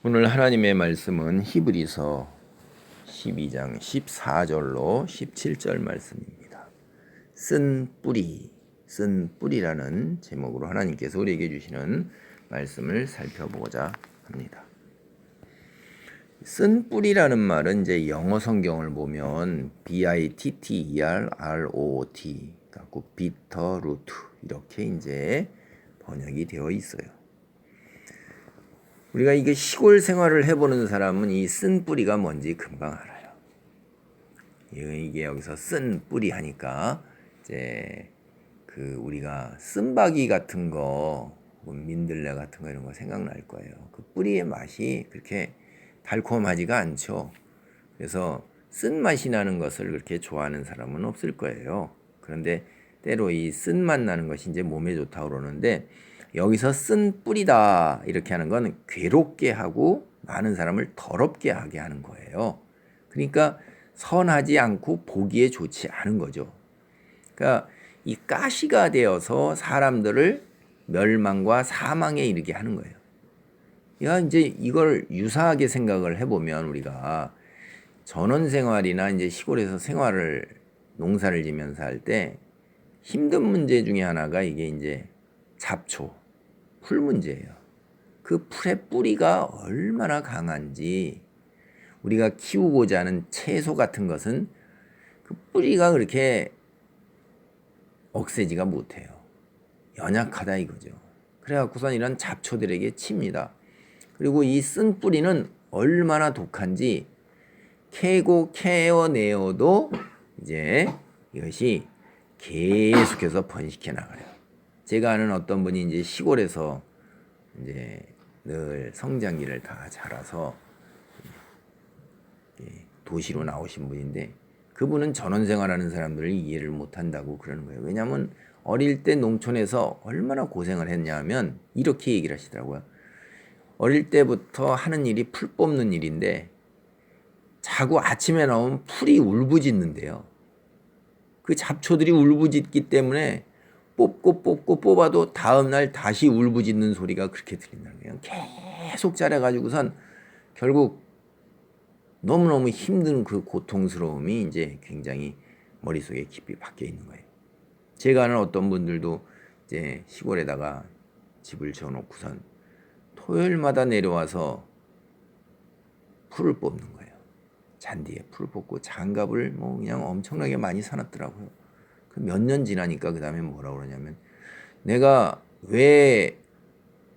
오늘 하나님의 말씀은 히브리서 12장 14절로 17절 말씀입니다. 쓴 뿌리라는 제목으로 하나님께서 우리에게 주시는 말씀을 살펴보고자 합니다. 쓴 뿌리라는 말은 이제 영어 성경을 보면 bitterroot 갖고 bitter root 이렇게 이제 번역이 되어 있어요. 우리가 이게 시골 생활을 해보는 사람은 이 쓴 뿌리가 뭔지 금방 알아요. 이게 여기서 쓴 뿌리 하니까 이제 우리가 쓴바귀 같은 거, 민들레 같은 거 이런 거 생각날 거예요. 그 뿌리의 맛이 그렇게 달콤하지가 않죠. 그래서 쓴 맛이 나는 것을 그렇게 좋아하는 사람은 없을 거예요. 그런데 때로 이 쓴 맛 나는 것이 이제 몸에 좋다고 그러는데 여기서 쓴 뿌리다 이렇게 하는 건 괴롭게 하고 많은 사람을 더럽게 하게 하는 거예요. 그러니까 선하지 않고 보기에 좋지 않은 거죠. 그러니까 이 가시가 되어서 사람들을 멸망과 사망에 이르게 하는 거예요. 이제 이걸 유사하게 생각을 해보면 우리가 전원 생활이나 이제 시골에서 농사를 지면서 할 때 힘든 문제 중에 하나가 이게 이제 잡초, 풀 문제예요. 그 풀의 뿌리가 얼마나 강한지 우리가 키우고자 하는 채소 같은 것은 그 뿌리가 그렇게 억세지가 못해요. 연약하다 이거죠. 그래갖고선 이런 잡초들에게 칩니다. 그리고 이 쓴 뿌리는 얼마나 독한지 캐고 캐어내어도 이제 이것이 계속해서 번식해 나가요. 제가 아는 어떤 분이 이제 시골에서 이제 늘 성장기를 다 자라서 도시로 나오신 분인데 그분은 전원 생활하는 사람들을 이해를 못 한다고 그러는 거예요. 왜냐하면 어릴 때 농촌에서 얼마나 고생을 했냐면 이렇게 얘기를 하시더라고요. 어릴 때부터 하는 일이 풀 뽑는 일인데 자고 아침에 나오면 풀이 울부짖는데요. 그 잡초들이 울부짖기 때문에 뽑고 뽑아도 다음날 다시 울부짖는 소리가 그렇게 들린다는 거예요. 계속 자라가지고선 결국 너무너무 힘든 그 고통스러움이 이제 굉장히 머릿속에 깊이 박혀 있는 거예요. 제가 아는 어떤 분들도 이제 시골에다가 집을 지어놓고선 토요일마다 내려와서 풀을 뽑는 거예요. 잔디에 풀을 뽑고 장갑을 그냥 엄청나게 많이 사놨더라고요. 몇 년 지나니까 그 다음에 뭐라고 그러냐면 내가 왜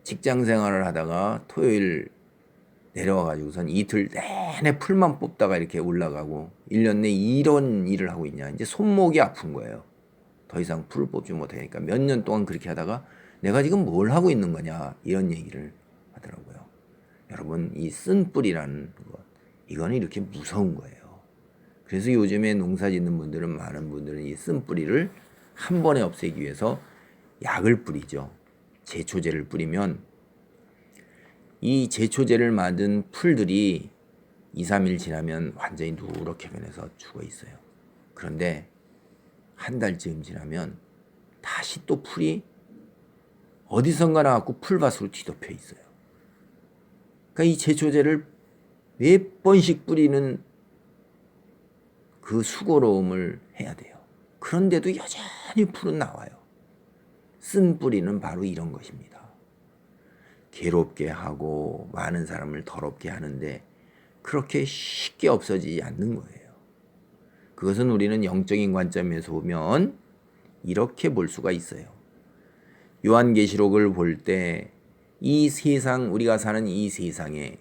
직장 생활을 하다가 토요일 내려와가지고선 이틀 내내 풀만 뽑다가 이렇게 올라가고 1년 내 이런 일을 하고 있냐. 이제 손목이 아픈 거예요. 더 이상 풀을 뽑지 못하니까 몇 년 동안 그렇게 하다가 내가 지금 뭘 하고 있는 거냐 이런 얘기를 하더라고요. 여러분 이 쓴 뿌리라는 것 이거는 이렇게 무서운 거예요. 그래서 요즘에 농사 짓는 분들은 많은 분들은 이 쓴 뿌리를 한 번에 없애기 위해서 약을 뿌리죠. 제초제를 뿌리면 이 제초제를 맞은 풀들이 2, 3일 지나면 완전히 누렇게 변해서 죽어 있어요. 그런데 한 달쯤 지나면 다시 또 풀이 어디선가 나왔고 풀밭으로 뒤덮여 있어요. 그러니까 이 제초제를 몇 번씩 뿌리는 그 수고로움을 해야 돼요. 그런데도 여전히 풀은 나와요. 쓴 뿌리는 바로 이런 것입니다. 괴롭게 하고 많은 사람을 더럽게 하는데 그렇게 쉽게 없어지지 않는 거예요. 그것은 우리는 영적인 관점에서 보면 이렇게 볼 수가 있어요. 요한계시록을 볼 때 이 세상, 우리가 사는 이 세상에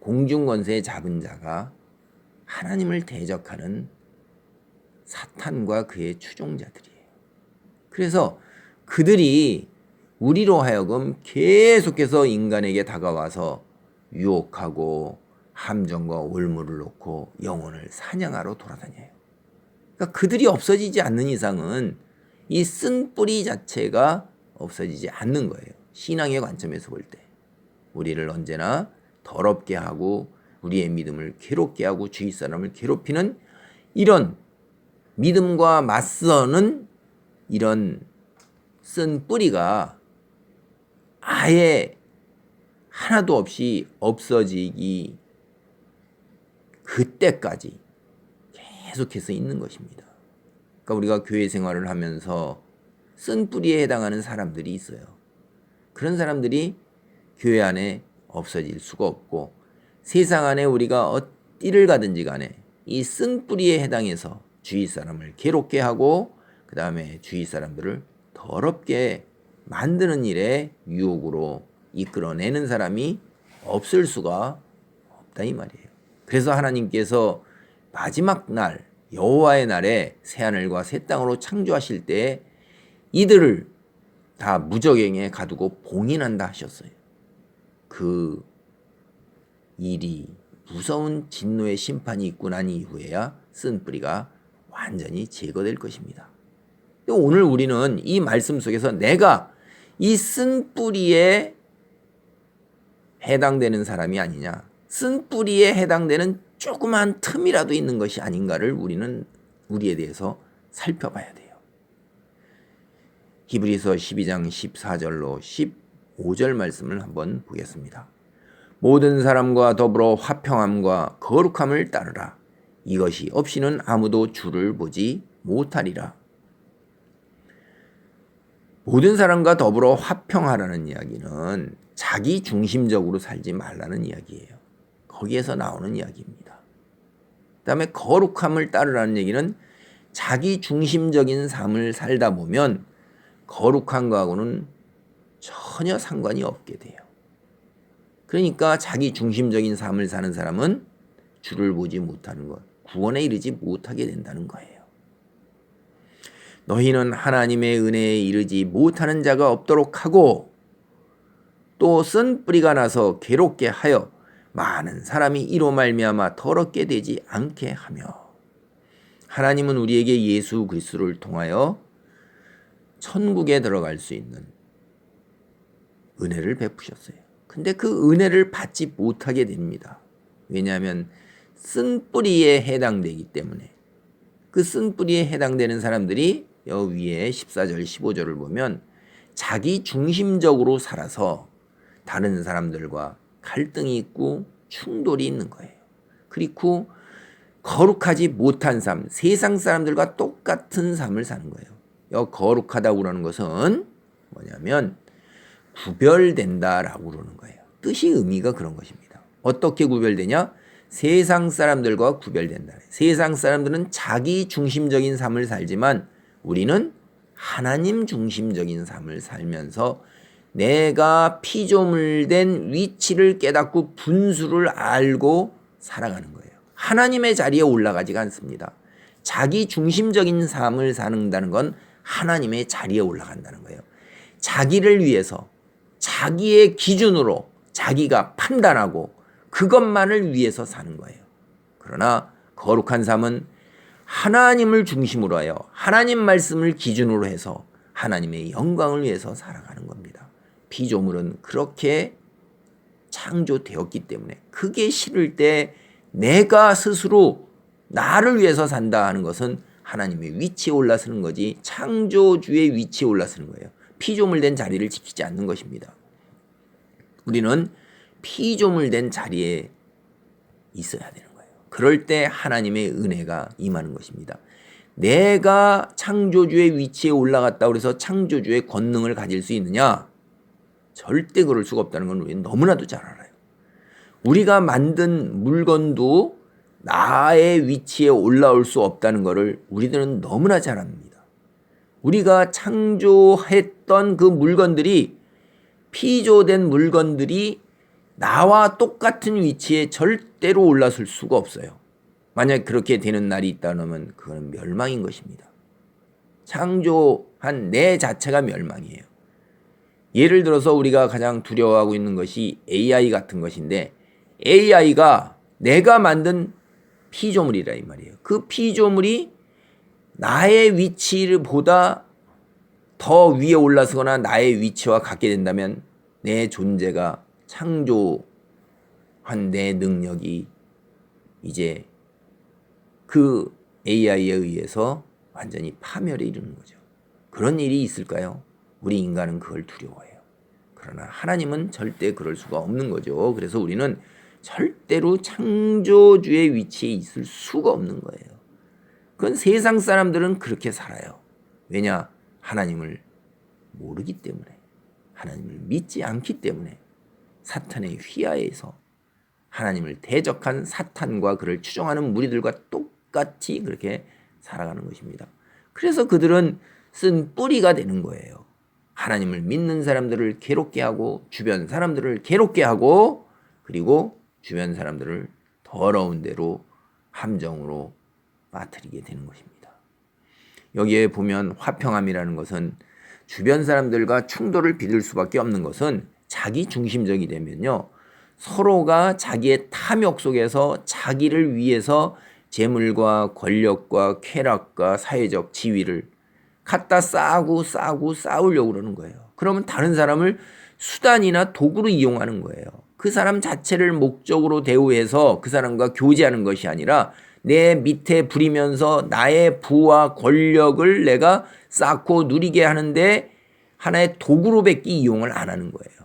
공중권세 잡은 자가 하나님을 대적하는 사탄과 그의 추종자들이에요. 그래서 그들이 우리로 하여금 계속해서 인간에게 다가와서 유혹하고 함정과 올무를 놓고 영혼을 사냥하러 돌아다녀요. 그러니까 그들이 없어지지 않는 이상은 이 쓴 뿌리 자체가 없어지지 않는 거예요. 신앙의 관점에서 볼 때 우리를 언제나 더럽게 하고 우리의 믿음을 괴롭게 하고 주위 사람을 괴롭히는 이런 믿음과 맞서는 이런 쓴 뿌리가 아예 하나도 없이 없어지기 그때까지 계속해서 있는 것입니다. 그러니까 우리가 교회 생활을 하면서 쓴뿌리에 해당하는 사람들이 있어요. 그런 사람들이 교회 안에 없어질 수가 없고 세상 안에 우리가 어디를 가든지 간에 이 쓴뿌리에 해당해서 주위 사람을 괴롭게 하고 그 다음에 주위 사람들을 더럽게 만드는 일에 유혹으로 이끌어내는 사람이 없을 수가 없다 이 말이에요. 그래서 하나님께서 마지막 날 여호와의 날에 새하늘과 새 땅으로 창조하실 때 이들을 다 무저갱에 가두고 봉인한다 하셨어요. 그 일이 무서운 진노의 심판이 있고 난 이후에야 쓴뿌리가 완전히 제거될 것입니다. 오늘 우리는 이 말씀 속에서 내가 이 쓴뿌리에 해당되는 사람이 아니냐, 쓴뿌리에 해당되는 조그만 틈이라도 있는 것이 아닌가를 우리는 우리에 대해서 살펴봐야 돼요. 히브리서 12장 14절로 15절 말씀을 한번 보겠습니다. 모든 사람과 더불어 화평함과 거룩함을 따르라. 이것이 없이는 아무도 주를 보지 못하리라. 모든 사람과 더불어 화평하라는 이야기는 자기 중심적으로 살지 말라는 이야기예요. 거기에서 나오는 이야기입니다. 그 다음에 거룩함을 따르라는 얘기는 자기 중심적인 삶을 살다 보면 거룩한 거하고는 전혀 상관이 없게 돼요. 그러니까 자기 중심적인 삶을 사는 사람은 주를 보지 못하는 것, 구원에 이르지 못하게 된다는 거예요. 너희는 하나님의 은혜에 이르지 못하는 자가 없도록 하고 또 쓴뿌리가 나서 괴롭게 하여 많은 사람이 이로 말미암아 더럽게 되지 않게 하며 하나님은 우리에게 예수 그리스도를 통하여 천국에 들어갈 수 있는 은혜를 베푸셨어요. 근데 그 은혜를 받지 못하게 됩니다. 왜냐하면 쓴뿌리에 해당되기 때문에. 그 쓴뿌리에 해당되는 사람들이 여기 위에 14절 15절을 보면 자기 중심적으로 살아서 다른 사람들과 갈등이 있고 충돌이 있는 거예요. 그리고 거룩하지 못한 삶, 세상 사람들과 똑같은 삶을 사는 거예요. 여 거룩하다고 그러는 것은 뭐냐면 구별된다라고 그러는 거예요. 뜻이 의미가 그런 것입니다. 어떻게 구별되냐? 세상 사람들과 구별된다. 세상 사람들은 자기 중심적인 삶을 살지만 우리는 하나님 중심적인 삶을 살면서 내가 피조물된 위치를 깨닫고 분수를 알고 살아가는 거예요. 하나님의 자리에 올라가지가 않습니다. 자기 중심적인 삶을 사는다는 건 하나님의 자리에 올라간다는 거예요. 자기를 위해서 자기의 기준으로 자기가 판단하고 그것만을 위해서 사는 거예요. 그러나 거룩한 삶은 하나님을 중심으로 하여 하나님 말씀을 기준으로 해서 하나님의 영광을 위해서 살아가는 겁니다. 피조물은 그렇게 창조되었기 때문에 그게 싫을 때 내가 스스로 나를 위해서 산다 하는 것은 하나님의 위치에 올라서는 거지 창조주의 위치에 올라서는 거예요. 피조물 된 자리를 지키지 않는 것입니다. 우리는 피조물 된 자리에 있어야 되는 거예요. 그럴 때 하나님의 은혜가 임하는 것입니다. 내가 창조주의 위치에 올라갔다고 해서 창조주의 권능을 가질 수 있느냐? 절대 그럴 수가 없다는 건 우리는 너무나도 잘 알아요. 우리가 만든 물건도 나의 위치에 올라올 수 없다는 것을 우리들은 너무나 잘 압니다. 우리가 창조했던 그 물건들이 피조된 물건들이 나와 똑같은 위치에 절대로 올라설 수가 없어요. 만약 그렇게 되는 날이 있다면 그건 멸망인 것입니다. 창조한 내 자체가 멸망이에요. 예를 들어서 우리가 가장 두려워하고 있는 것이 AI 같은 것인데 AI가 내가 만든 피조물이라 이 말이에요. 그 피조물이 나의 위치를 보다 더 위에 올라서거나 나의 위치와 같게 된다면 내 존재가 창조한 내 능력이 이제 그 AI에 의해서 완전히 파멸에 이르는 거죠. 그런 일이 있을까요? 우리 인간은 그걸 두려워해요. 그러나 하나님은 절대 그럴 수가 없는 거죠. 그래서 우리는 절대로 창조주의 위치에 있을 수가 없는 거예요. 그건 세상 사람들은 그렇게 살아요. 왜냐? 하나님을 모르기 때문에, 하나님을 믿지 않기 때문에, 사탄의 휘하에서 하나님을 대적한 사탄과 그를 추종하는 무리들과 똑같이 그렇게 살아가는 것입니다. 그래서 그들은 쓴 뿌리가 되는 거예요. 하나님을 믿는 사람들을 괴롭게 하고 주변 사람들을 괴롭게 하고 그리고 주변 사람들을 더러운 대로 함정으로 빠뜨리게 되는 것입니다. 여기에 보면 화평함이라는 것은 주변 사람들과 충돌을 빚을 수밖에 없는 것은 자기 중심적이 되면요. 서로가 자기의 탐욕 속에서 자기를 위해서 재물과 권력과 쾌락과 사회적 지위를 갖다 싸우려고 그러는 거예요. 그러면 다른 사람을 수단이나 도구로 이용하는 거예요. 그 사람 자체를 목적으로 대우해서 그 사람과 교제하는 것이 아니라 내 밑에 부리면서 나의 부와 권력을 내가 쌓고 누리게 하는데 하나의 도구로밖에 이용을 안 하는 거예요.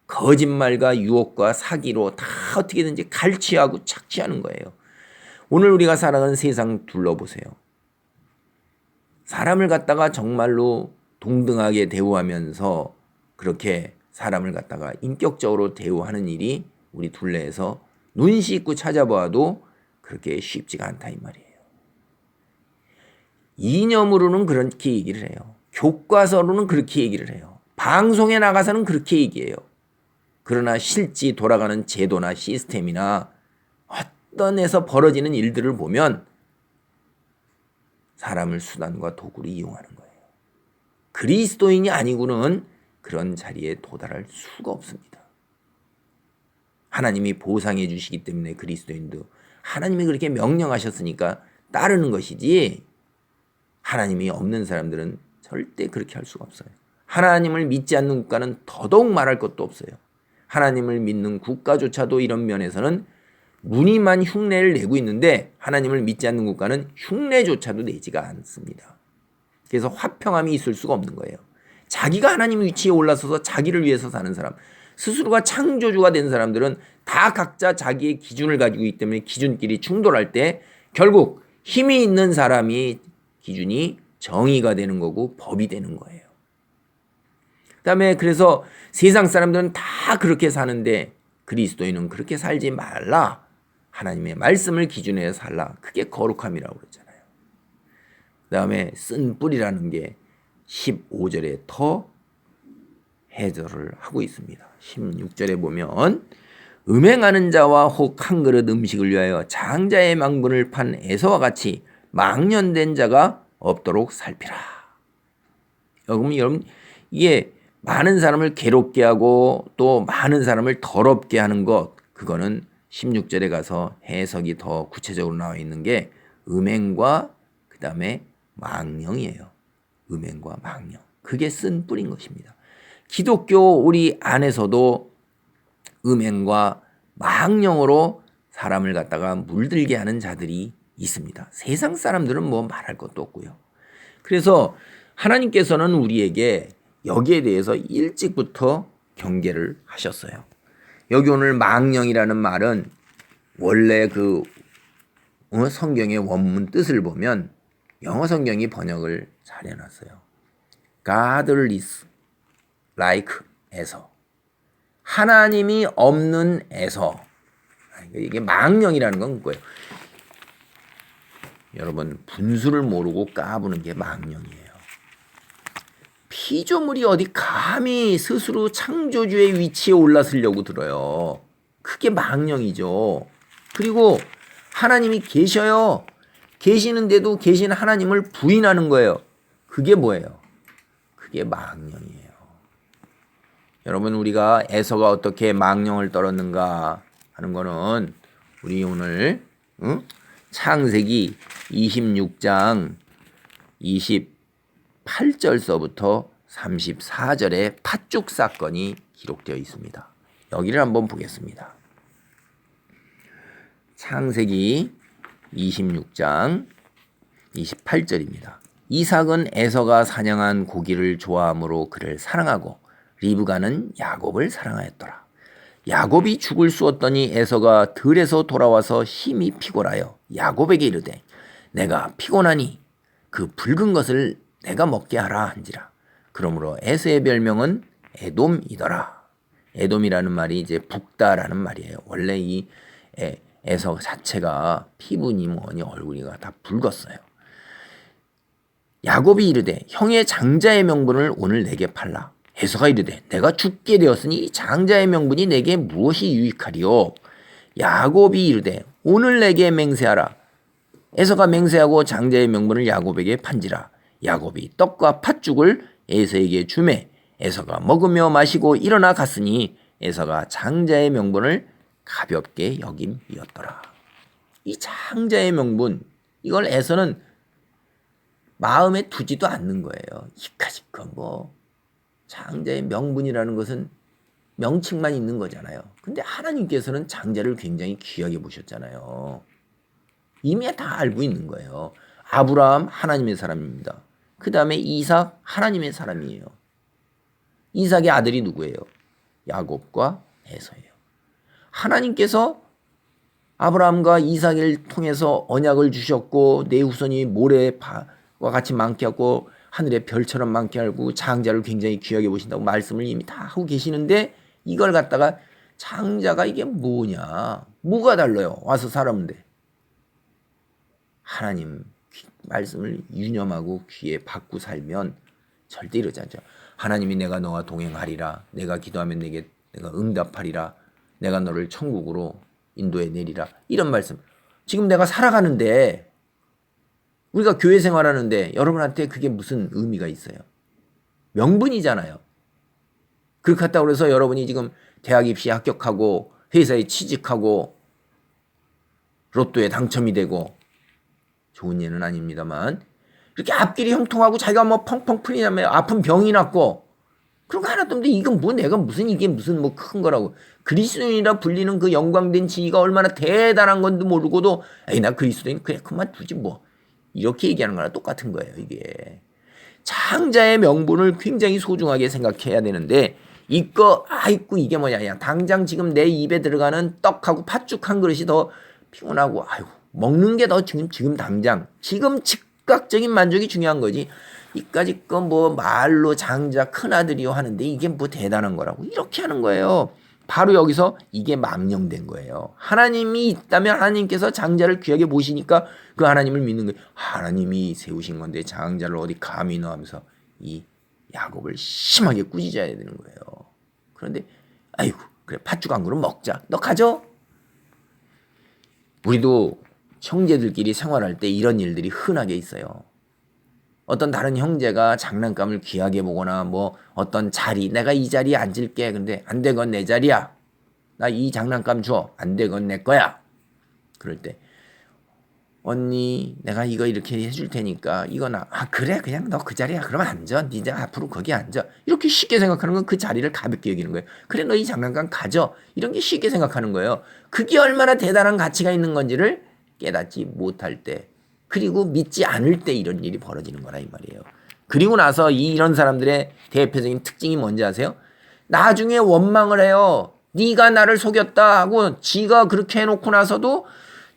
거짓말과 유혹과 사기로 다 어떻게든지 갈취하고 착취하는 거예요. 오늘 우리가 살아가는 세상 둘러보세요. 사람을 갖다가 정말로 동등하게 대우하면서 그렇게 사람을 갖다가 인격적으로 대우하는 일이 우리 둘레에서 눈 씻고 찾아봐도 그렇게 쉽지가 않다 이 말이에요. 이념으로는 그렇게 얘기를 해요. 교과서로는 그렇게 얘기를 해요. 방송에 나가서는 그렇게 얘기해요. 그러나 실제 돌아가는 제도나 시스템이나 어떤 데서 벌어지는 일들을 보면 사람을 수단과 도구로 이용하는 거예요. 그리스도인이 아니고는 그런 자리에 도달할 수가 없습니다. 하나님이 보상해 주시기 때문에 그리스도인도 하나님이 그렇게 명령하셨으니까 따르는 것이지 하나님이 없는 사람들은 절대 그렇게 할 수가 없어요. 하나님을 믿지 않는 국가는 더더욱 말할 것도 없어요. 하나님을 믿는 국가조차도 이런 면에서는 무늬만 흉내를 내고 있는데 하나님을 믿지 않는 국가는 흉내조차도 내지가 않습니다. 그래서 화평함이 있을 수가 없는 거예요. 자기가 하나님 위치에 올라서서 자기를 위해서 사는 사람, 스스로가 창조주가 된 사람들은 다 각자 자기의 기준을 가지고 있기 때문에 기준끼리 충돌할 때 결국 힘이 있는 사람이 기준이 정의가 되는 거고 법이 되는 거예요. 그다음에 그래서 세상 사람들은 다 그렇게 사는데 그리스도인은 그렇게 살지 말라. 하나님의 말씀을 기준으로 살라. 그게 거룩함이라고 그러잖아요. 그다음에 쓴 뿌리라는 게 15절에 더 해설을 하고 있습니다. 16절에 보면 음행하는 자와 혹 한 그릇 음식을 위하여 장자의 망분을 판 에서와 같이 망년된 자가 없도록 살피라. 여러분 이게 많은 사람을 괴롭게 하고 또 많은 사람을 더럽게 하는 것, 그거는 16절에 가서 해석이 더 구체적으로 나와 있는 게 음행과 그 다음에 망령이에요. 음행과 망령. 그게 쓴 뿌린 것입니다. 기독교 우리 안에서도 음행과 망령으로 사람을 갖다가 물들게 하는 자들이 있습니다. 세상 사람들은 뭐 말할 것도 없고요. 그래서 하나님께서는 우리에게 여기에 대해서 일찍부터 경계를 하셨어요. 여기 오늘 망령이라는 말은 원래 그 성경의 원문 뜻을 보면 영어 성경이 번역을 잘 해놨어요. Godless like 에서 하나님이 없는 에서 이게 망령이라는 건 그거예요. 여러분 분수를 모르고 까부는 게 망령이에요. 피조물이 어디 감히 스스로 창조주의 위치에 올라서려고 들어요. 그게 망령이죠. 그리고 하나님이 계셔요. 계시는데도 계신 하나님을 부인하는 거예요. 그게 뭐예요? 그게 망령이에요. 여러분 우리가 에서가 어떻게 망령을 떨었는가 하는 거는 우리 오늘 창세기 26장 28절서부터 34절에 팥죽 사건이 기록되어 있습니다. 여기를 한번 보겠습니다. 창세기 26장 28절입니다. 이삭은 에서가 사냥한 고기를 좋아하므로 그를 사랑하고 리브가는 야곱을 사랑하였더라. 야곱이 죽을 쑤었더니 에서가 들에서 돌아와서 힘이 피곤하여 야곱에게 이르되 내가 피곤하니 그 붉은 것을 내가 먹게 하라 한지라. 그러므로 에서의 별명은 에돔이더라. 에돔이라는 말이 이제 붓다라는 말이에요. 원래 이 에서 자체가 피부니 뭐니 얼굴이가 다 붉었어요. 야곱이 이르되 형의 장자의 명분을 오늘 내게 팔라. 에서가 이르되 내가 죽게 되었으니 장자의 명분이 내게 무엇이 유익하리요. 야곱이 이르되 오늘 내게 맹세하라. 에서가 맹세하고 장자의 명분을 야곱에게 판지라. 야곱이 떡과 팥죽을 에서에게 주매 에서가 먹으며 마시고 일어나 갔으니 에서가 장자의 명분을 가볍게 여김이었더라. 이 장자의 명분, 이걸 에서는 마음에 두지도 않는 거예요. 이까짓거 뭐 장자의 명분이라는 것은 명칭만 있는 거잖아요. 근데 하나님께서는 장자를 굉장히 귀하게 보셨잖아요. 이미 다 알고 있는 거예요. 아브라함 하나님의 사람입니다. 그 다음에 이삭 하나님의 사람이에요. 이삭의 아들이 누구예요? 야곱과 에서예요. 하나님께서 아브라함과 이삭을 통해서 언약을 주셨고 내 후손이 모래와 같이 많게 하고 하늘의 별처럼 많게 하고 장자를 굉장히 귀하게 보신다고 말씀을 이미 다 하고 계시는데 이걸 갖다가 장자가 이게 뭐냐? 뭐가 달라요? 와서 살았는데. 하나님 말씀을 유념하고 귀에 받고 살면 절대 이러지 않죠. 하나님이 내가 너와 동행하리라. 내가 기도하면 내가 응답하리라. 내가 너를 천국으로 인도해 내리라. 이런 말씀. 지금 내가 살아가는데 우리가 교회 생활하는데 여러분한테 그게 무슨 의미가 있어요? 명분이잖아요. 그렇다고 해서 여러분이 지금 대학 입시에 합격하고 회사에 취직하고 로또에 당첨이 되고 좋은 예는 아닙니다만 이렇게 앞길이 형통하고 자기가 뭐 펑펑 풀리냐면 아픈 병이 났고 그런 거 하나도 없는데 이건 뭐 내가 무슨 이게 무슨 뭐 큰 거라고 그리스도인이라 불리는 그 영광된 지위가 얼마나 대단한 건도 모르고도 에이 나 그리스도인 그냥 그만 두지 뭐 이렇게 얘기하는 거랑 똑같은 거예요. 이게 장자의 명분을 굉장히 소중하게 생각해야 되는데 아이고 이게 뭐냐 야 당장 지금 내 입에 들어가는 떡하고 팥죽 한 그릇이 더 피곤하고 아이고 먹는 게 더 지금 당장 지금 즉각적인 만족이 중요한 거지. 이까짓 거 뭐 말로 장자 큰아들이요 하는데 이게 뭐 대단한 거라고 이렇게 하는 거예요. 바로 여기서 이게 망령된 거예요. 하나님이 있다면 하나님께서 장자를 귀하게 보시니까 그 하나님을 믿는 거예요. 하나님이 세우신 건데 장자를 어디 감히 넣어 하면서 이 야곱을 심하게 꾸짖어야 되는 거예요. 그런데 아이고 그래 팥죽 한 그릇 먹자. 너 가져. 우리도 형제들끼리 생활할 때 이런 일들이 흔하게 있어요. 어떤 다른 형제가 장난감을 귀하게 보거나 뭐 어떤 자리 내가 이 자리에 앉을게. 근데 안 돼 그건 내 자리야. 나 이 장난감 줘. 안 돼 그건 내 거야. 그럴 때 언니 내가 이거 이렇게 해줄 테니까 이거 그래 그냥 너 그 자리야. 그러면 앉아. 네 앞으로 거기 앉아. 이렇게 쉽게 생각하는 건 그 자리를 가볍게 여기는 거예요. 그래 너 이 장난감 가져. 이런 게 쉽게 생각하는 거예요. 그게 얼마나 대단한 가치가 있는 건지를 깨닫지 못할 때 그리고 믿지 않을 때 이런 일이 벌어지는 거라 이 말이에요. 그리고 나서 이런 사람들의 대표적인 특징이 뭔지 아세요? 나중에 원망을 해요. 네가 나를 속였다 하고 지가 그렇게 해놓고 나서도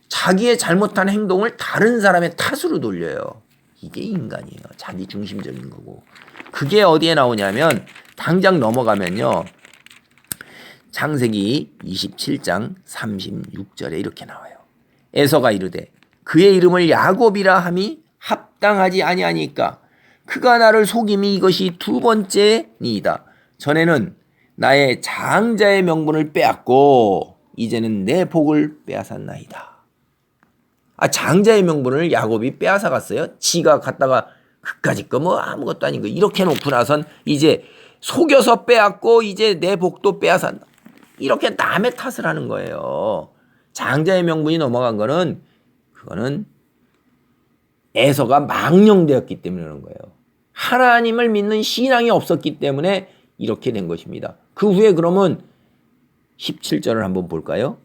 자기의 잘못한 행동을 다른 사람의 탓으로 돌려요. 이게 인간이에요. 자기 중심적인 거고. 그게 어디에 나오냐면 당장 넘어가면요. 창세기 27장 36절에 이렇게 나와요. 에서가 이르되 그의 이름을 야곱이라 함이 합당하지 아니하니까 그가 나를 속임이 이것이 두 번째니이다. 전에는 나의 장자의 명분을 빼앗고 이제는 내 복을 빼앗았나이다. 장자의 명분을 야곱이 빼앗아 갔어요. 지가 갔다가 그까짓 거 뭐 아무것도 아닌 거 이렇게 놓고 나선 이제 속여서 빼앗고 이제 내 복도 빼앗았다. 이렇게 남의 탓을 하는 거예요. 장자의 명분이 넘어간 거는 그거는 에서가 망령되었기 때문에 그런 거예요. 하나님을 믿는 신앙이 없었기 때문에 이렇게 된 것입니다. 그 후에 그러면 17절을 한번 볼까요?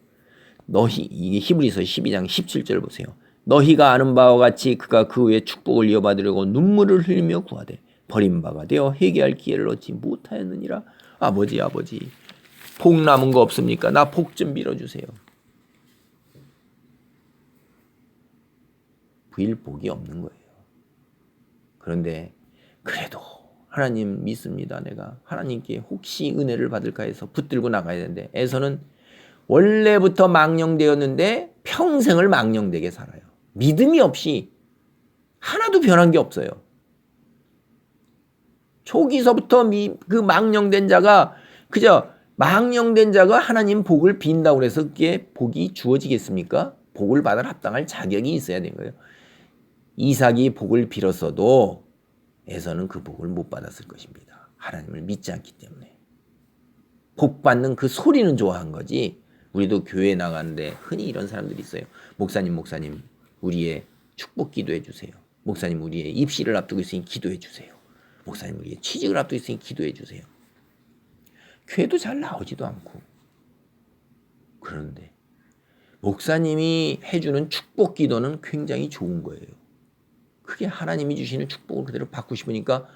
이게 히브리서 12장 17절 보세요. 너희가 아는 바와 같이 그가 그 후에 축복을 이어받으려고 눈물을 흘리며 구하되 버림받아 되어 회개할 기회를 얻지 못하였느니라. 아버지 복 남은 거 없습니까? 나 복 좀 빌어주세요. 부일 복이 없는 거예요. 그런데 그래도 하나님 믿습니다. 내가 하나님께 혹시 은혜를 받을까 해서 붙들고 나가야 되는데 에서는 원래부터 망령되었는데 평생을 망령되게 살아요. 믿음이 없이 하나도 변한 게 없어요. 초기서부터 그 망령된 자가 그저 망령된 자가 하나님 복을 빈다고 해서 그게 복이 주어지겠습니까? 복을 받을 합당할 자격이 있어야 되는 거예요. 이삭이 복을 빌었어도 에서는 그 복을 못 받았을 것입니다. 하나님을 믿지 않기 때문에. 복 받는 그 소리는 좋아한 거지. 우리도 교회 나가는데 흔히 이런 사람들이 있어요. 목사님 우리의 축복 기도해 주세요. 목사님 우리의 입시를 앞두고 있으니 기도해 주세요. 목사님 우리의 취직을 앞두고 있으니 기도해 주세요. 교회도 잘 나오지도 않고. 그런데 목사님이 해주는 축복 기도는 굉장히 좋은 거예요. 그게 하나님이 주시는 축복을 그대로 받고 싶으니까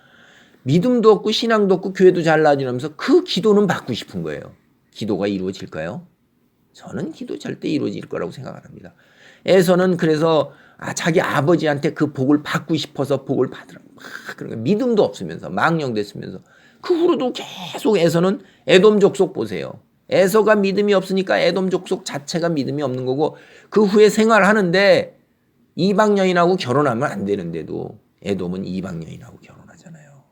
믿음도 없고 신앙도 없고 교회도 잘 나와주면서 그 기도는 받고 싶은 거예요. 기도가 이루어질까요? 저는 기도 절대 이루어질 거라고 생각을 합니다. 에서는 그래서 자기 아버지한테 그 복을 받고 싶어서 복을 받으라고 그러니까 믿음도 없으면서 망령됐으면서 그 후로도 계속 에서는 에돔 족속 보세요. 에서가 믿음이 없으니까 에돔 족속 자체가 믿음이 없는 거고 그 후에 생활하는데 이방 여인하고 결혼하면 안 되는데도 에돔은 이방 여인하고 결혼하잖아요.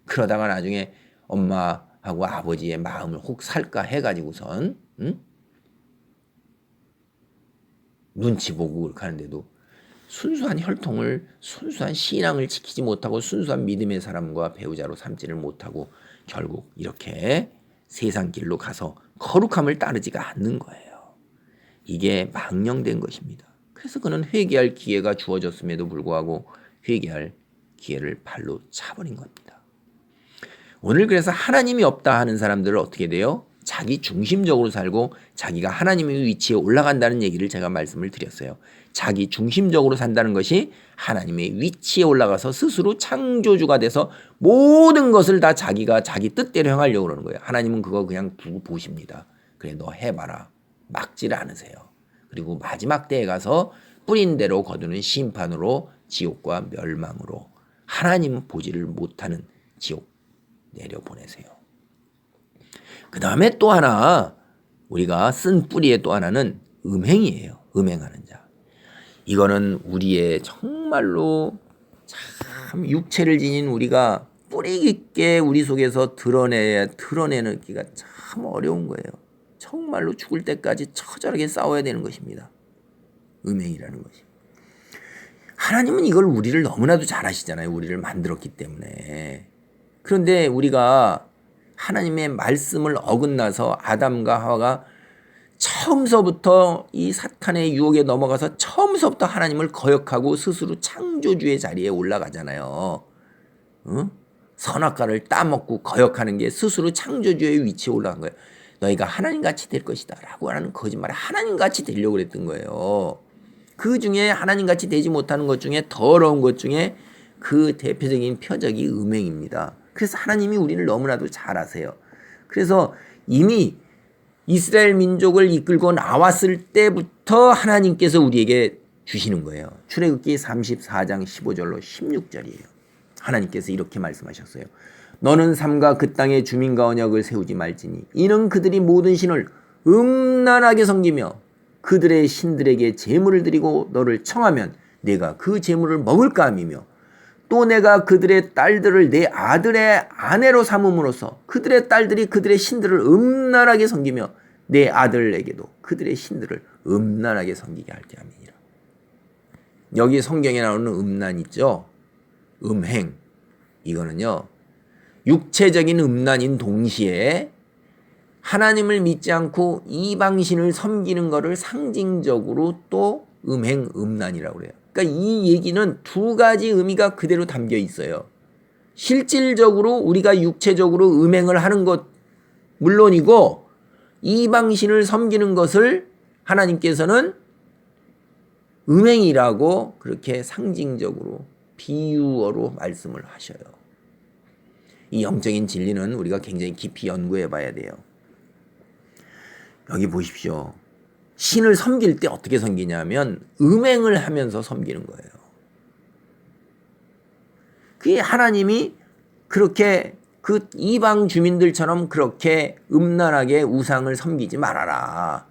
그러다가 나중에 엄마하고 아버지의 마음을 혹 살까 해가지고선 눈치 보고 그렇게 하는데도 순수한 혈통을 순수한 신앙을 지키지 못하고 순수한 믿음의 사람과 배우자로 삼지를 못하고 결국 이렇게 세상 길로 가서 거룩함을 따르지가 않는 거예요. 이게 망령된 것입니다. 그래서 그는 회개할 기회가 주어졌음에도 불구하고 회개할 기회를 발로 차버린 겁니다. 오늘 그래서 하나님이 없다 하는 사람들은 어떻게 돼요? 자기 중심적으로 살고 자기가 하나님의 위치에 올라간다는 얘기를 제가 말씀을 드렸어요. 자기 중심적으로 산다는 것이 하나님의 위치에 올라가서 스스로 창조주가 돼서 모든 것을 다 자기가 자기 뜻대로 행하려고 그러는 거예요. 하나님은 그거 그냥 두고 보십니다. 그래 너 해봐라. 막지를 않으세요. 그리고 마지막 때에 가서 뿌린 대로 거두는 심판으로 지옥과 멸망으로 하나님은 보지를 못하는 지옥 내려보내세요. 그 다음에 또 하나 우리가 쓴 뿌리의 또 하나는 음행이에요. 음행하는 자. 이거는 우리의 정말로 참 육체를 지닌 우리가 뿌리 깊게 우리 속에서 드러내기가 참 어려운 거예요. 정말로 죽을 때까지 처절하게 싸워야 되는 것입니다. 음행이라는 것이. 하나님은 이걸 우리를 너무나도 잘 아시잖아요. 우리를 만들었기 때문에. 그런데 우리가 하나님의 말씀을 어긋나서 아담과 하와가 처음서부터 이 사탄의 유혹에 넘어가서 처음서부터 하나님을 거역하고 스스로 창조주의 자리에 올라가잖아요. 선악과를 따먹고 거역하는 게 스스로 창조주의 위치에 올라간 거예요. 너희가 하나님같이 될 것이다 라고 하는 거짓말에 하나님같이 되려고 그랬던 거예요. 그 중에 하나님같이 되지 못하는 것 중에 더러운 것 중에 그 대표적인 표적이 음행입니다. 그래서 하나님이 우리를 너무나도 잘 아세요. 그래서 이미 이스라엘 민족을 이끌고 나왔을 때부터 하나님께서 우리에게 주시는 거예요. 출애굽기 34장 15절로 16절이에요. 하나님께서 이렇게 말씀하셨어요. 너는 삼가 그 땅의 주민과 언약을 세우지 말지니 이는 그들이 모든 신을 음란하게 섬기며 그들의 신들에게 제물을 드리고 너를 청하면 내가 그 제물을 먹을까 함이며 또 내가 그들의 딸들을 내 아들의 아내로 삼음으로써 그들의 딸들이 그들의 신들을 음란하게 섬기며 내 아들에게도 그들의 신들을 음란하게 섬기게 할게 함이니라. 여기 성경에 나오는 음란 있죠? 음행. 이거는요. 육체적인 음란인 동시에 하나님을 믿지 않고 이방신을 섬기는 것을 상징적으로 또 음행, 음란이라고 그래요. 그러니까 이 얘기는 두 가지 의미가 그대로 담겨 있어요. 실질적으로 우리가 육체적으로 음행을 하는 것 물론이고 이방신을 섬기는 것을 하나님께서는 음행이라고 그렇게 상징적으로 비유어로 말씀을 하셔요. 이 영적인 진리는 우리가 굉장히 깊이 연구해 봐야 돼요. 여기 보십시오. 신을 섬길 때 어떻게 섬기냐면 음행을 하면서 섬기는 거예요. 그게 하나님이 그렇게 그 이방 주민들처럼 그렇게 음란하게 우상을 섬기지 말아라.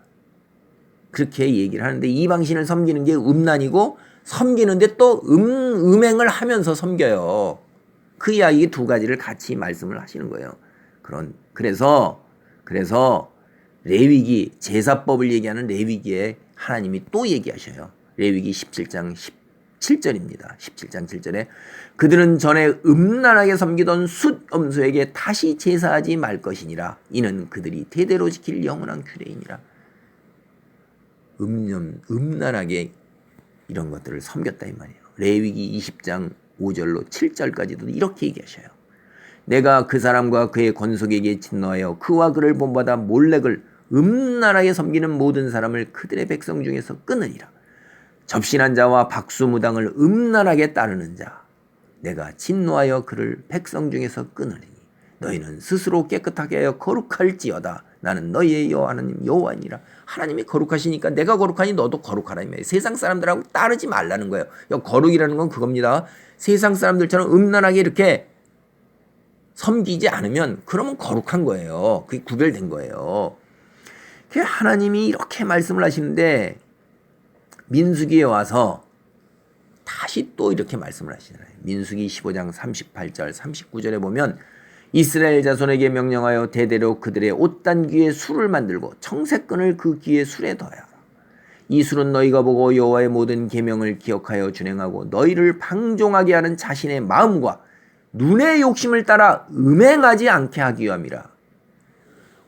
그렇게 얘기를 하는데 이방신을 섬기는 게 음란이고 섬기는데 또 음행을 하면서 섬겨요. 그 이야기 두 가지를 같이 말씀을 하시는 거예요. 그래서 레위기 제사법을 얘기하는 레위기에 하나님이 또 얘기하셔요. 레위기 17장 17절입니다. 17장 7절에 그들은 전에 음란하게 섬기던 숫 엄수에게 다시 제사하지 말 것이니라. 이는 그들이 대대로 지킬 영원한 규례이니라. 음란하게 이런 것들을 섬겼다 이 말이에요. 레위기 20장 5절로 7절까지도 이렇게 얘기하셔요. 내가 그 사람과 그의 권속에게 진노하여 그와 그를 본받아 몰렉을 음란하게 섬기는 모든 사람을 그들의 백성 중에서 끊으리라. 접신한 자와 박수무당을 음란하게 따르는 자 내가 진노하여 그를 백성 중에서 끊으리니 너희는 스스로 깨끗하게 하여 거룩할지어다. 나는 너희의 여호와 하나님 여호와니라. 하나님이 거룩하시니까 내가 거룩하니 너도 거룩하라. 세상 사람들하고 따르지 말라는 거예요. 거룩이라는 건 그겁니다. 세상 사람들처럼 음란하게 이렇게 섬기지 않으면 그러면 거룩한 거예요. 그게 구별된 거예요. 하나님이 이렇게 말씀을 하시는데 민수기에 와서 다시 또 이렇게 말씀을 하시잖아요. 민수기 15장 38절 39절에 보면 이스라엘 자손에게 명령하여 대대로 그들의 옷단귀에 술을 만들고 청색끈을 그 귀에 술에 더하라. 이 술은 너희가 보고 여호와의 모든 계명을 기억하여 준행하고 너희를 방종하게 하는 자신의 마음과 눈의 욕심을 따라 음행하지 않게 하기 위함이라.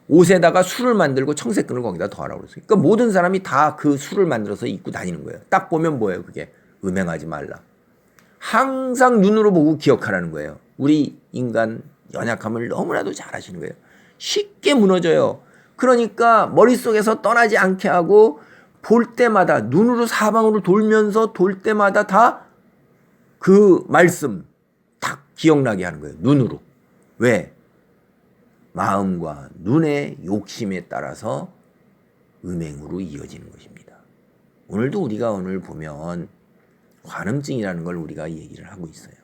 옷에다가 술을 만들고 청색끈을 거기다 더하라고 그랬어요. 그러니까 모든 사람이 다 그 술을 만들어서 입고 다니는 거예요. 딱 보면 뭐예요? 그게 음행하지 말라. 항상 눈으로 보고 기억하라는 거예요. 우리 인간 연약함을 너무나도 잘 아시는 거예요. 쉽게 무너져요. 그러니까 머릿속에서 떠나지 않게 하고 볼 때마다 눈으로 사방으로 돌면서 돌 때마다 다 그 말씀 딱 기억나게 하는 거예요. 눈으로. 왜? 마음과 눈의 욕심에 따라서 음행으로 이어지는 것입니다. 오늘도 우리가 오늘 보면 관음증이라는 걸 우리가 얘기를 하고 있어요.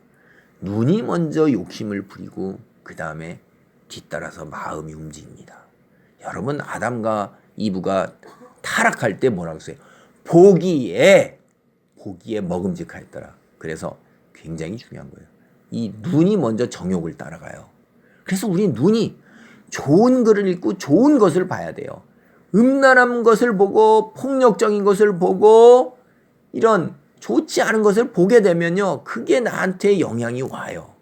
눈이 먼저 욕심을 부리고 그 다음에 뒤따라서 마음이 움직입니다. 여러분 아담과 이브가 타락할 때 뭐라고 했어요? 보기에 먹음직하였더라. 그래서 굉장히 중요한 거예요. 이 눈이 먼저 정욕을 따라가요. 그래서 우리 눈이 좋은 글을 읽고 좋은 것을 봐야 돼요. 음란한 것을 보고 폭력적인 것을 보고 이런 좋지 않은 것을 보게 되면요. 그게 나한테 영향이 와요.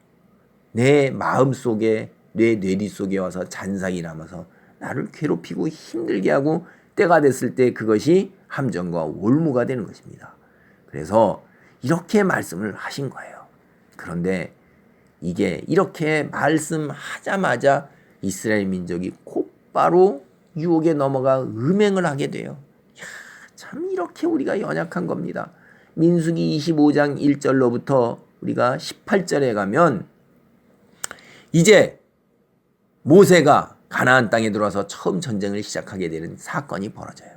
내 마음속에 내 뇌리 속에 와서 잔상이 남아서 나를 괴롭히고 힘들게 하고 때가 됐을 때 그것이 함정과 올무가 되는 것입니다. 그래서 이렇게 말씀을 하신 거예요. 그런데 이게 이렇게 말씀하자마자 이스라엘 민족이 곧바로 유혹에 넘어가 음행을 하게 돼요. 참 이렇게 우리가 연약한 겁니다. 민수기 25장 1절로부터 우리가 18절에 가면 이제 모세가 가나안 땅에 들어와서 처음 전쟁을 시작하게 되는 사건이 벌어져요.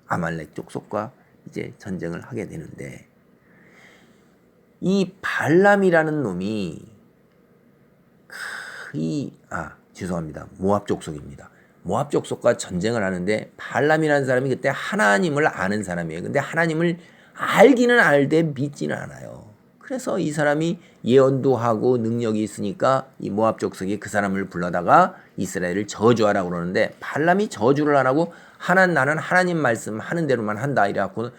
아말렉 족속과 이제 전쟁을 하게 되는데 이 발람이라는 놈이 죄송합니다. 모압 족속입니다. 모압 족속과 전쟁을 하는데 발람이라는 사람이 그때 하나님을 아는 사람이에요. 근데 하나님을 알기는 알되 믿지는 않아요. 그래서 이 사람이 예언도 하고 능력이 있으니까 이 모압 족속이 그 사람을 불러다가 이스라엘을 저주하라고 그러는데 발람이 저주를 안 하고 나는 하나님 말씀 하는 대로만 한다 이래갖고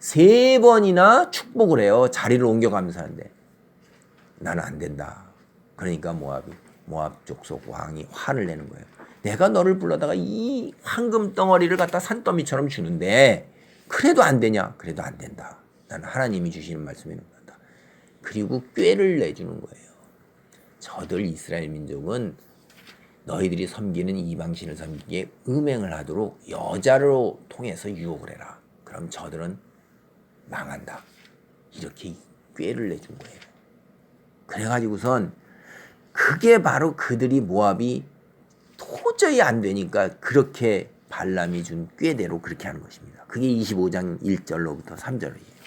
3번이나 축복을 해요. 자리를 옮겨가면서 하는데 나는 안 된다. 그러니까 모압 족속 왕이 화를 내는 거예요. 내가 너를 불러다가 이 황금 덩어리를 갖다 산더미처럼 주는데 그래도 안 되냐? 그래도 안 된다. 나는 하나님이 주시는 말씀에 논한다. 그리고 꾀를 내주는 거예요. 저들 이스라엘 민족은 너희들이 섬기는 이방신을 섬기기에 음행을 하도록 여자로 통해서 유혹을 해라. 그럼 저들은 망한다. 이렇게 꾀를 내준 거예요. 그래가지고선 그게 바로 그들이 모압이 도저히 안 되니까 그렇게 발람이 준 꾀대로 그렇게 하는 것입니다. 그게 25장 1절로부터 3절이에요.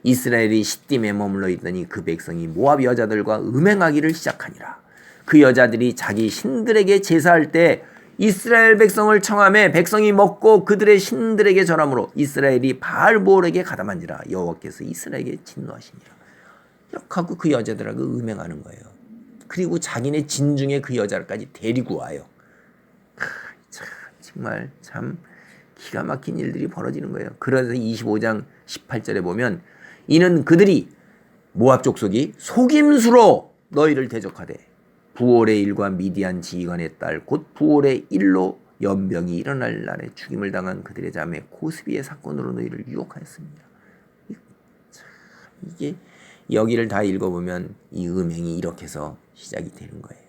이스라엘이 시딤에 머물러 있더니 그 백성이 모압 여자들과 음행하기를 시작하니라. 그 여자들이 자기 신들에게 제사할 때 이스라엘 백성을 청하매 백성이 먹고 그들의 신들에게 절함으로 이스라엘이 바알보올에게 가담한지라. 여호와께서 이스라엘에게 진노하시니라. 이렇게 하고 그 여자들하고 음행하는 거예요. 그리고 자기네 진중에 그 여자까지 데리고 와요. 정말 참 기가 막힌 일들이 벌어지는 거예요. 그래서 25장 18절에 보면 이는 그들이 모압 족속이 속임수로 너희를 대적하되 부올의 일과 미디안 지휘관의 딸 곧 부올의 일로 연병이 일어날 날에 죽임을 당한 그들의 자매 고스비의 사건으로 너희를 유혹하였습니다. 이게 여기를 다 읽어보면 이 음행이 이렇게 해서 시작이 되는 거예요.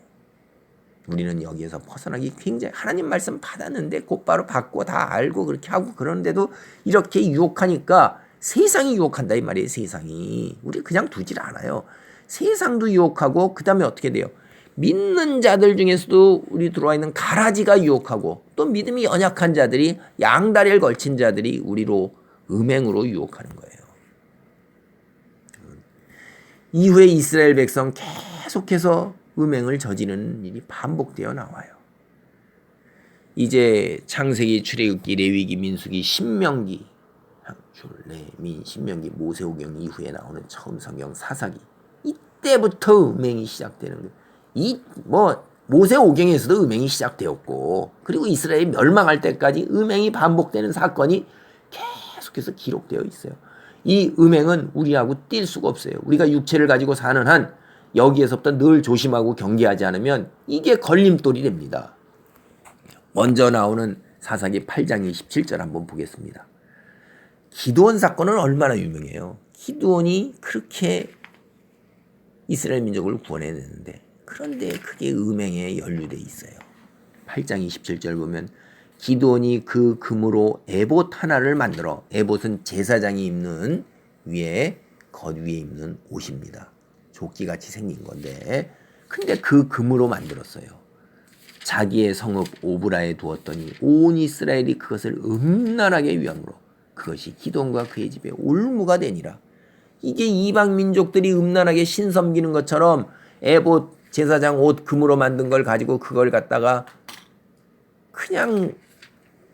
우리는 여기에서 벗어나기 굉장히 하나님 말씀 받았는데 곧바로 받고 다 알고 그렇게 하고 그러는데도 이렇게 유혹하니까 세상이 유혹한다 이 말이에요. 세상이 우리 그냥 두질 않아요. 세상도 유혹하고 그 다음에 어떻게 돼요? 믿는 자들 중에서도 우리 들어와 있는 가라지가 유혹하고 또 믿음이 연약한 자들이 양다리를 걸친 자들이 우리로 음행으로 유혹하는 거예요. 이후에 이스라엘 백성 계속해서 음행을 저지르는 일이 반복되어 나와요. 이제 창세기, 출애굽기, 레위기, 민수기, 신명기, 줄, 레민, 신명기, 모세오경 이후에 나오는 처음 성경 사사기 이때부터 음행이 시작되는 거예요. 이 모세오경에서도 음행이 시작되었고 그리고 이스라엘이 멸망할 때까지 음행이 반복되는 사건이 계속해서 기록되어 있어요. 이 음행은 우리하고 뛸 수가 없어요. 우리가 육체를 가지고 사는 한 여기에서부터 늘 조심하고 경계하지 않으면 이게 걸림돌이 됩니다. 먼저 나오는 사사기 8장 27절 한번 보겠습니다. 기드온 사건은 얼마나 유명해요. 기드온이 그렇게 이스라엘 민족을 구원해냈는데 그런데 그게 음행에 연루돼 있어요. 8장 27절 보면 기드온이 그 금으로 에봇 하나를 만들어 에봇은 제사장이 입는 겉 위에 입는 옷입니다. 조끼같이 생긴 건데 근데 그 금으로 만들었어요. 자기의 성읍 오브라에 두었더니 온 이스라엘이 그것을 음란하게 위함으로 그것이 기드온과 그의 집에 올무가 되니라. 이게 이방 민족들이 음란하게 신 섬기는 것처럼 에봇 제사장 옷 금으로 만든 걸 가지고 그걸 갖다가 그냥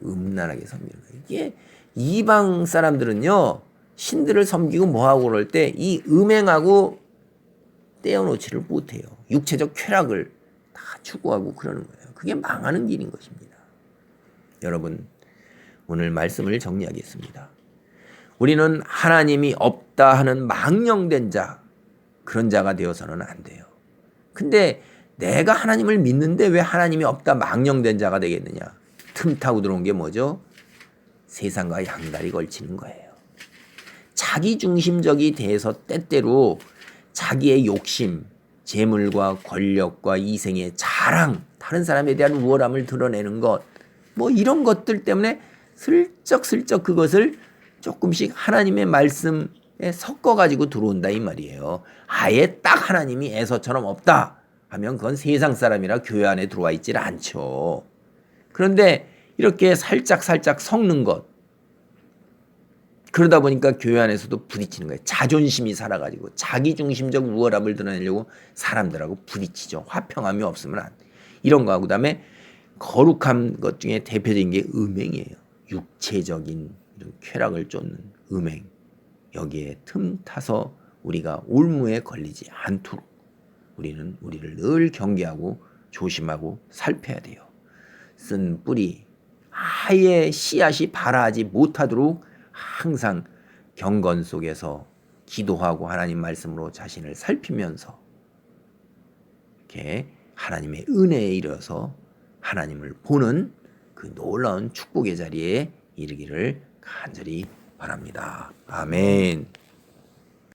음란하게 섬기는 거예요. 이게 이방 사람들은요 신들을 섬기고 뭐하고 그럴 때 이 음행하고 떼어놓지를 못해요. 육체적 쾌락을 다 추구하고 그러는 거예요. 그게 망하는 길인 것입니다. 여러분 오늘 말씀을 정리하겠습니다. 우리는 하나님이 없다 하는 망령된 자 그런 자가 되어서는 안 돼요. 근데 내가 하나님을 믿는데 왜 하나님이 없다 망령된 자가 되겠느냐? 틈 타고 들어온 게 뭐죠? 세상과 양다리 걸치는 거예요. 자기중심적이 돼서 때때로 자기의 욕심, 재물과 권력과 이생의 자랑, 다른 사람에 대한 우월함을 드러내는 것, 이런 것들 때문에 슬쩍슬쩍 그것을 조금씩 하나님의 말씀에 섞어가지고 들어온다 이 말이에요. 아예 딱 하나님이 에서처럼 없다 하면 그건 세상 사람이라 교회 안에 들어와 있질 않죠. 그런데 이렇게 살짝 섞는 것, 그러다 보니까 교회 안에서도 부딪히는 거예요. 자존심이 살아가지고 자기중심적 우월함을 드러내려고 사람들하고 부딪히죠. 화평함이 없으면 안 돼. 이런 거하고 그다음에 거룩한 것 중에 대표적인 게 음행이에요. 육체적인 이런 쾌락을 쫓는 음행. 여기에 틈 타서 우리가 올무에 걸리지 않도록 우리는 우리를 늘 경계하고 조심하고 살펴야 돼요. 쓴 뿌리 아예 씨앗이 발아하지 못하도록 항상 경건 속에서 기도하고 하나님 말씀으로 자신을 살피면서 이렇게 하나님의 은혜에 이르러서 하나님을 보는 그 놀라운 축복의 자리에 이르기를 간절히 바랍니다. 아멘.